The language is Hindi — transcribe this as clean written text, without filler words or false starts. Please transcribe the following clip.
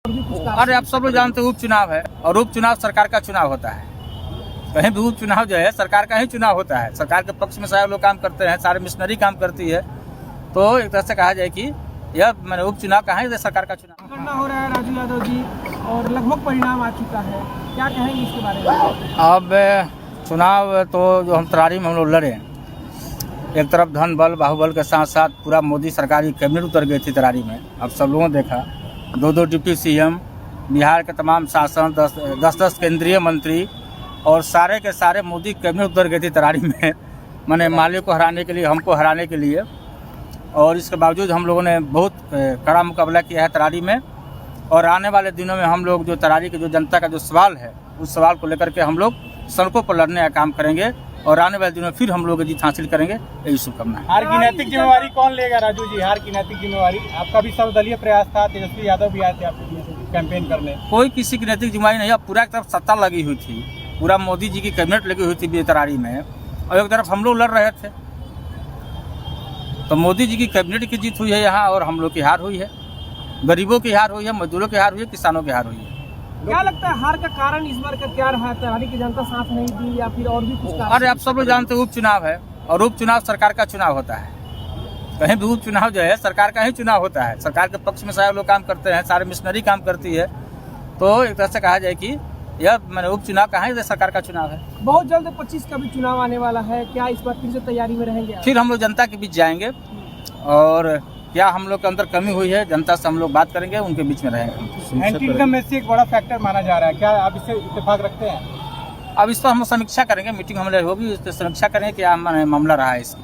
अरे आप सब लोग जानते हैं उपचुनाव है और उपचुनाव सरकार का चुनाव होता है। कहीं भी उपचुनाव जो है सरकार का ही चुनाव होता है। सरकार के पक्ष में सारे लोग काम करते हैं, सारे मिशनरी काम करती है। तो एक तरह से कहा जाए कि यह मैंने उपचुनाव कहा है, सरकार का चुनाव करना हो रहा है राजू यादव जी, और लगभग परिणाम आ चुका है, क्या कहेंगे इसके बारे में? अब चुनाव तो जो हम तरारी में हम लोग लड़े, एक तरफ धन बल बाहुबल के साथ साथ पूरा मोदी सरकार की कैबिनेट उतर गई थी तरारी में। अब सब लोगों ने देखा, दो डिप्टी सीएम, बिहार के तमाम शासन, 10 केंद्रीय मंत्री और सारे के सारे मोदी कैबिनेट उतर गई थी तरारी में। मैंने माले को हराने के लिए, हमको हराने के लिए। और इसके बावजूद हम लोगों ने बहुत कड़ा मुकाबला किया है तरारी में। और आने वाले दिनों में हम लोग जो तरारी की जो जनता का जो सवाल है, उस सवाल को लेकर के हम लोग सड़कों पर लड़ने का काम करेंगे और आने वाले दिनों में फिर हम लोग जीत हासिल करेंगे, यही शुभकामना है। हार की नैतिक जिम्मेवारी कौन लेगा राजू जी? हार की नैतिक जिम्मेवारी आपका भी सर्वदलीय प्रयास था, तेजस्वी यादव भी आए थे आपके कैंपेन करने। कोई किसी की नैतिक जिम्मेवारी नहीं, अब पूरा एक तरफ सत्ता लगी हुई थी, पूरा मोदी जी की कैबिनेट लगी हुई थी तरारी में, और एक तरफ हम लोग लड़ रहे थे। तो मोदी जी की कैबिनेट की जीत हुई है यहाँ और हम लोग की हार हुई है। गरीबों की हार हुई है, मजदूरों की हार हुई है, किसानों की हार हुई है। क्या लगता है हार का कारण इस बार का क्या रहा? तरारी की जनता साथ नहीं दी या फिर और भी कुछ कारण? अरे आप सब लोग जानते हैं उपचुनाव है और उपचुनाव सरकार का चुनाव होता है। कहीं भी उपचुनाव जो है सरकार का ही चुनाव होता है। सरकार के पक्ष में सारे लोग काम करते हैं, सारे मिशनरी काम करती है। तो एक तरह से कहा जाए कि यह मैंने उपचुनाव कहा है, सरकार का चुनाव है। बहुत जल्द 25 का भी चुनाव आने वाला है, क्या इस बार फिर से तैयारी में रहेंगे? फिर हम लोग जनता के बीच जाएंगे और क्या हम लोग के अंदर कमी हुई है, जनता से हम लोग बात करेंगे, उनके बीच में रहेंगे। एंटी इनकम में से एक बड़ा फैक्टर माना जा रहा है, क्या आप इससे इत्तेफाक रखते हैं? अब इस पर हम समीक्षा करेंगे, मीटिंग हमारे होगी, इस पर समीक्षा करेंगे क्या मामला रहा है इसकी।